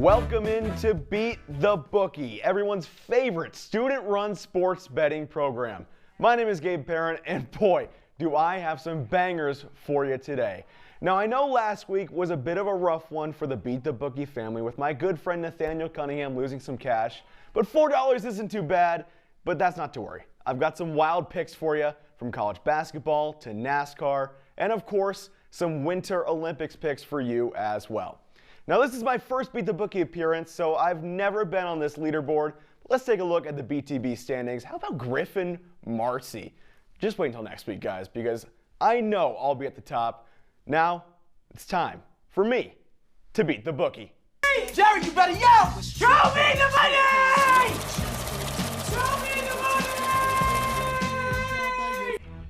Welcome into Beat the Bookie, everyone's favorite student-run sports betting program. My name is Gabe Perrin, and boy, do I have some bangers for you today. Now, I know last week was a bit of a rough one for the Beat the Bookie family with my good friend Nathaniel Cunningham losing some cash, but $4 isn't too bad, but that's not to worry. I've got some wild picks for you from college basketball to NASCAR, and of course, some Winter Olympics picks for you as well. Now, this is my first Beat the Bookie appearance, so I've never been on this leaderboard. Let's take a look at the BTB standings. How about Griffin Marcy? Just wait until next week, guys, because I know I'll be at the top. Now, it's time for me to beat the bookie. Hey, Jerry, you better yell! Show me the money! Show me the money!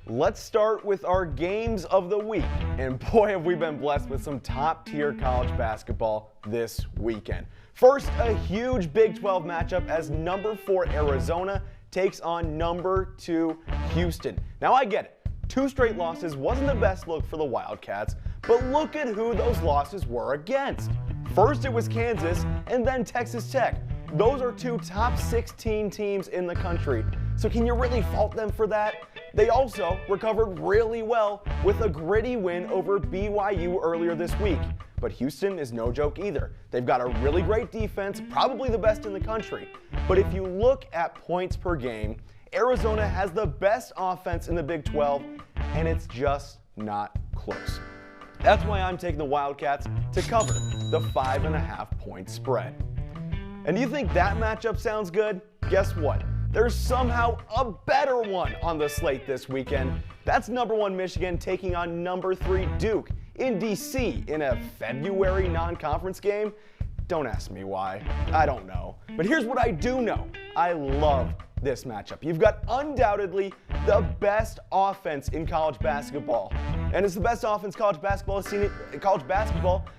Let's start with our games of the week. And boy, have we been blessed with some top-tier college basketball this weekend. First, a huge Big 12 matchup as number 4 Arizona takes on number 2 Houston. Now, I get it. 2 straight losses wasn't the best look for the Wildcats, but look at who those losses were against. First, it was Kansas, and then Texas Tech. Those are 2 top 16 teams in the country. So can you really fault them for that? They also recovered really well with a gritty win over BYU earlier this week. But Houston is no joke either. They've got a really great defense, probably the best in the country. But if you look at points per game, Arizona has the best offense in the Big 12, and it's just not close. That's why I'm taking the Wildcats to cover the 5.5 point spread. And do you think that matchup sounds good? Guess what? There's somehow a better one on the slate this weekend. That's number 1 Michigan taking on number 3 Duke in DC in a February non-conference game. Don't ask me why. I don't know. But here's what I do know. I love this matchup. You've got undoubtedly the best offense in college basketball. And it's the best offense college basketball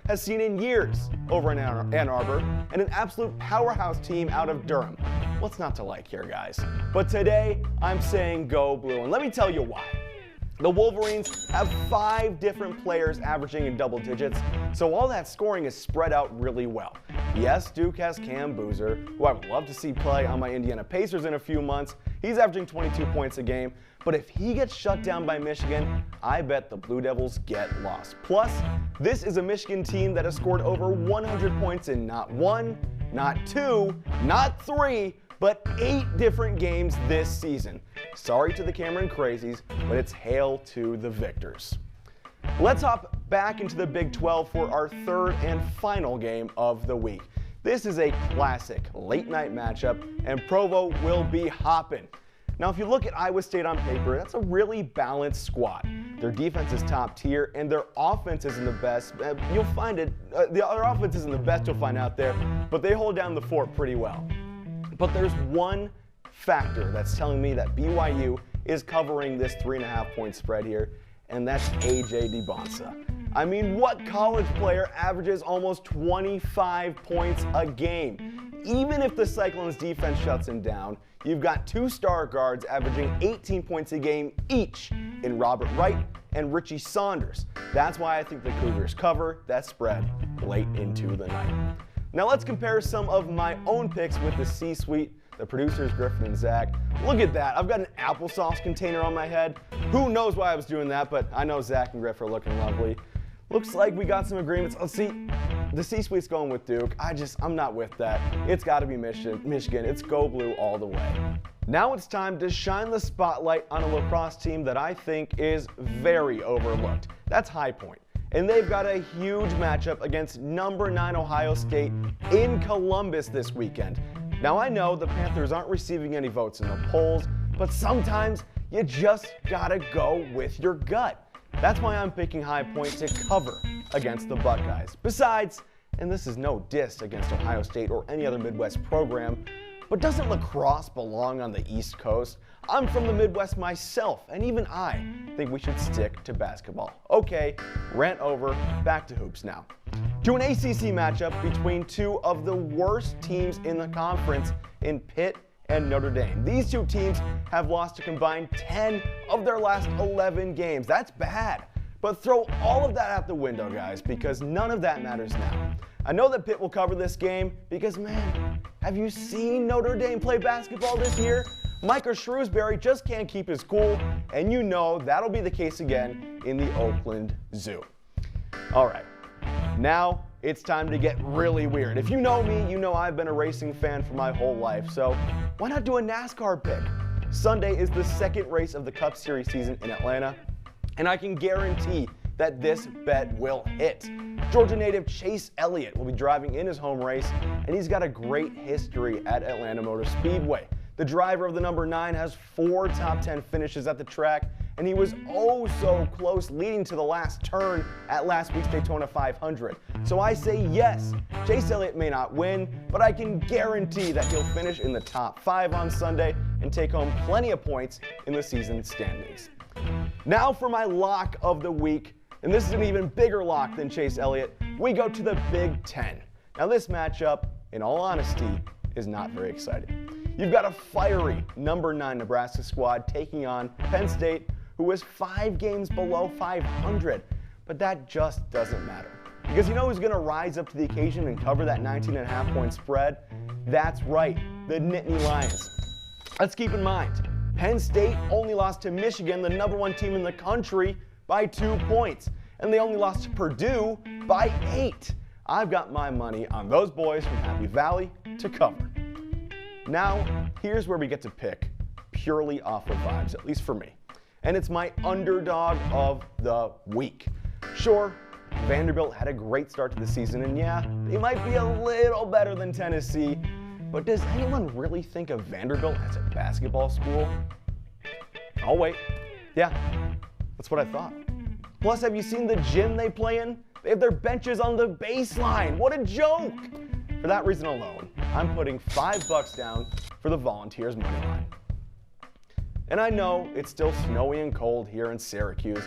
has seen in years over in Ann Arbor, and an absolute powerhouse team out of Durham. What's not to like here, guys? But today, I'm saying go blue, and let me tell you why. The Wolverines have 5 different players averaging in double digits, so all that scoring is spread out really well. Yes, Duke has Cam Boozer, who I would love to see play on my Indiana Pacers in a few months. He's averaging 22 points a game, but if he gets shut down by Michigan, I bet the Blue Devils get lost. Plus, this is a Michigan team that has scored over 100 points in not 1, not 2, not 3, but 8 different games this season. Sorry to the Cameron Crazies, but it's hail to the victors. Let's hop back into the Big 12 for our third and final game of the week. This is a classic late night matchup, and Provo will be hopping. Now, if you look at Iowa State on paper, that's a really balanced squad. Their defense is top tier, and their offense isn't the best. You'll find it. Their offense isn't the best you'll find out there, but they hold down the fort pretty well. But there's one factor that's telling me that BYU is covering this 3.5 point spread here, and that's A.J. DeBonsa. I mean, what college player averages almost 25 points a game? Even if the Cyclones defense shuts him down, you've got 2 star guards averaging 18 points a game each in Robert Wright and Richie Saunders. That's why I think the Cougars cover that spread late into the night. Now let's compare some of my own picks with the C-suite, the producers Griffin and Zach. Look at that, I've got an applesauce container on my head. Who knows why I was doing that, but I know Zach and Griff are looking lovely. Looks like we got some agreements. Let's see, the C-suite's going with Duke. I'm not with that. It's gotta be Michigan. It's go blue all the way. Now it's time to shine the spotlight on a lacrosse team that I think is very overlooked. That's High Point. And they've got a huge matchup against number 9 Ohio State in Columbus this weekend. Now, I know the Panthers aren't receiving any votes in the polls, but sometimes you just gotta go with your gut. That's why I'm picking High Point to cover against the Buckeyes. Besides, and this is no diss against Ohio State or any other Midwest program, but doesn't lacrosse belong on the East Coast? I'm from the Midwest myself, and even I think we should stick to basketball. Okay, rant over, back to hoops now. To an ACC matchup between 2 of the worst teams in the conference in Pitt and Notre Dame. These 2 teams have lost a combined 10 of their last 11 games. That's bad. But throw all of that out the window, guys, because none of that matters now. I know that Pitt will cover this game because, man, have you seen Notre Dame play basketball this year? Micah Shrewsbury just can't keep his cool, and you know that'll be the case again in the Oakland Zoo. All right, now it's time to get really weird. If you know me, you know I've been a racing fan for my whole life, so why not do a NASCAR pick? Sunday is the second race of the Cup Series season in Atlanta, and I can guarantee that this bet will hit. Georgia native Chase Elliott will be driving in his home race, and he's got a great history at Atlanta Motor Speedway. The driver of the number 9 has 4 top 10 finishes at the track, and he was oh so close leading to the last turn at last week's Daytona 500. So I say yes, Chase Elliott may not win, but I can guarantee that he'll finish in the top 5 on Sunday and take home plenty of points in the season standings. Now for my lock of the week, and this is an even bigger lock than Chase Elliott. We go to the Big Ten. Now this matchup, in all honesty, is not very exciting. You've got a fiery number 9 Nebraska squad taking on Penn State, who was 5 games below 500, but that just doesn't matter. Because you know who's going to rise up to the occasion and cover that 19.5 point spread? That's right, the Nittany Lions. Let's keep in mind, Penn State only lost to Michigan, the number 1 team in the country, by 2 points, and they only lost to Purdue by 8. I've got my money on those boys from Happy Valley to cover. Now, here's where we get to pick purely off of vibes, at least for me. And it's my underdog of the week. Sure, Vanderbilt had a great start to the season, and yeah, they might be a little better than Tennessee, but does anyone really think of Vanderbilt as a basketball school? I'll wait. Yeah, that's what I thought. Plus, have you seen the gym they play in? They have their benches on the baseline. What a joke! For that reason alone, I'm putting $5 down for the Volunteers money line. And I know it's still snowy and cold here in Syracuse,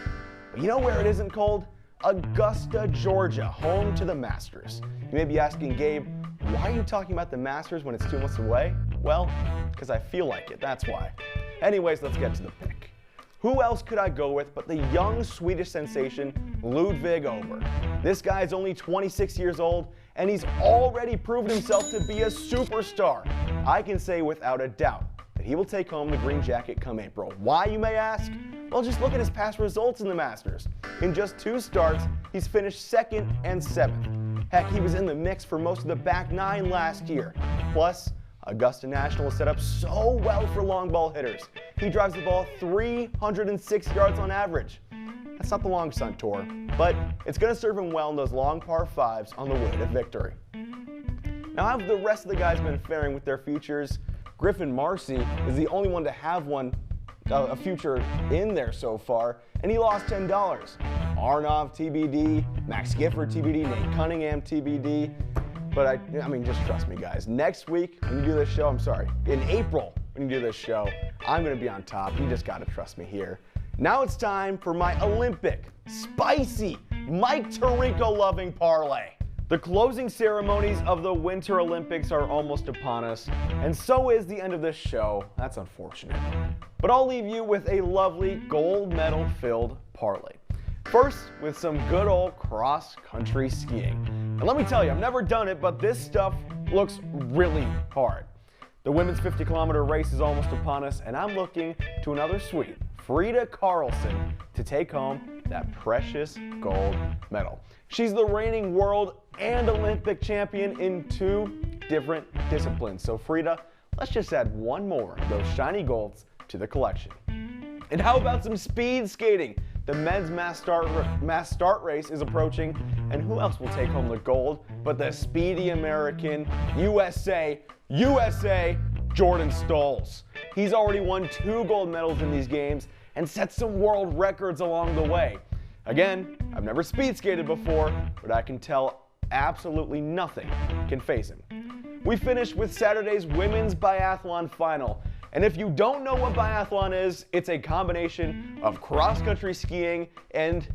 but you know where it isn't cold? Augusta, Georgia, home to the Masters. You may be asking, Gabe, why are you talking about the Masters when it's 2 months away? Well, because I feel like it, that's why. Anyways, let's get to the pick. Who else could I go with but the young Swedish sensation, Ludvig Åberg? This guy is only 26 years old, and he's already proven himself to be a superstar. I can say without a doubt that he will take home the green jacket come April. Why, you may ask? Well, just look at his past results in the Masters. In just 2 starts, he's finished 2nd and 7th. Heck, he was in the mix for most of the back 9 last year. Plus, Augusta National is set up so well for long ball hitters. He drives the ball 306 yards on average. That's not the long stunt tour, but it's going to serve him well in those long par 5s on the way to victory. Now, how have the rest of the guys been faring with their futures? Griffin Marcy is the only one to have a future in there so far, and he lost $10. Arnov TBD, Max Gifford TBD, Nate Cunningham TBD. But I mean, just trust me, guys. Next week, when you do this show, in April, when you do this show, I'm going to be on top. You just got to trust me here. Now it's time for my Olympic, spicy, Mike Tirico-loving parlay. The closing ceremonies of the Winter Olympics are almost upon us, and so is the end of this show. That's unfortunate. But I'll leave you with a lovely gold medal-filled parlay. First, with some good old cross-country skiing. And let me tell you, I've never done it, but this stuff looks really hard. The women's 50-kilometer race is almost upon us, and I'm looking to another Swede, Frida Karlsson, to take home that precious gold medal. She's the reigning world and Olympic champion in 2 different disciplines. So Frida, let's just add 1 more of those shiny golds to the collection. And how about some speed skating? The men's mass start race is approaching, and who else will take home the gold but the speedy American USA Jordan Stolz. He's already won 2 gold medals in these games and set some world records along the way. Again, I've never speed skated before, but I can tell absolutely nothing can face him. We finished with Saturday's women's biathlon final. And if you don't know what biathlon is, it's a combination of cross-country skiing and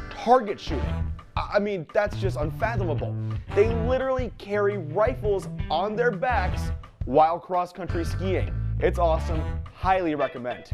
target shooting. I mean, that's just unfathomable. They literally carry rifles on their backs while cross-country skiing. It's awesome. Highly recommend.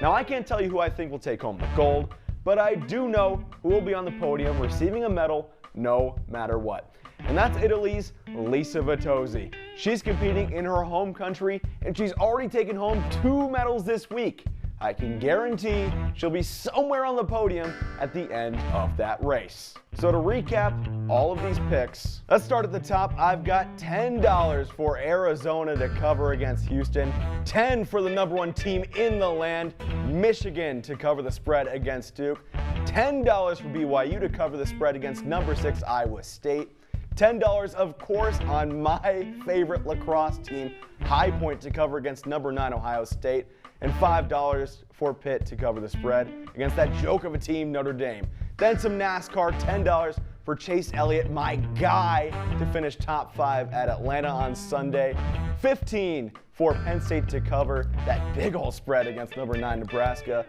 Now, I can't tell you who I think will take home the gold, but I do know who will be on the podium receiving a medal no matter what. And that's Italy's Lisa Vitozzi. She's competing in her home country, and she's already taken home 2 medals this week. I can guarantee she'll be somewhere on the podium at the end of that race. So to recap all of these picks, let's start at the top. I've got $10 for Arizona to cover against Houston, $10 for the #1 team in the land, Michigan, to cover the spread against Duke, $10 for BYU to cover the spread against #6 Iowa State, $10 of course on my favorite lacrosse team, High Point, to cover against #9 Ohio State, and $5 for Pitt to cover the spread against that joke of a team, Notre Dame. Then some NASCAR, $10 for Chase Elliott, my guy, to finish top 5 at Atlanta on Sunday. $15 for Penn State to cover that big old spread against #9 Nebraska.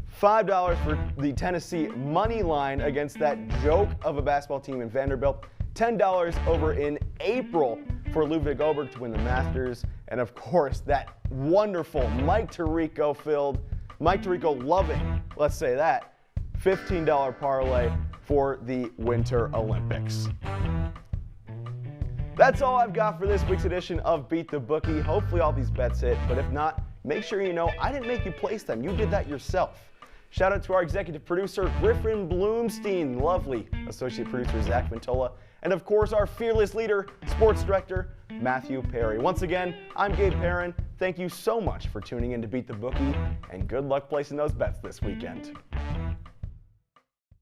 $5 for the Tennessee money line against that joke of a basketball team in Vanderbilt. $10 over in April for Ludwig Oberg to win the Masters. And of course, that wonderful Mike Tirico loving, let's say that, $15 parlay for the Winter Olympics. That's all I've got for this week's edition of Beat the Bookie. Hopefully all these bets hit, but if not, make sure you know I didn't make you place them. You did that yourself. Shout out to our executive producer, Griffin Bloomstein, lovely associate producer, Zach Ventola, and of course our fearless leader, sports director, Matthew Parry. Once again, I'm Gabe Perrin. Thank you so much for tuning in to Beat the Bookie, and good luck placing those bets this weekend.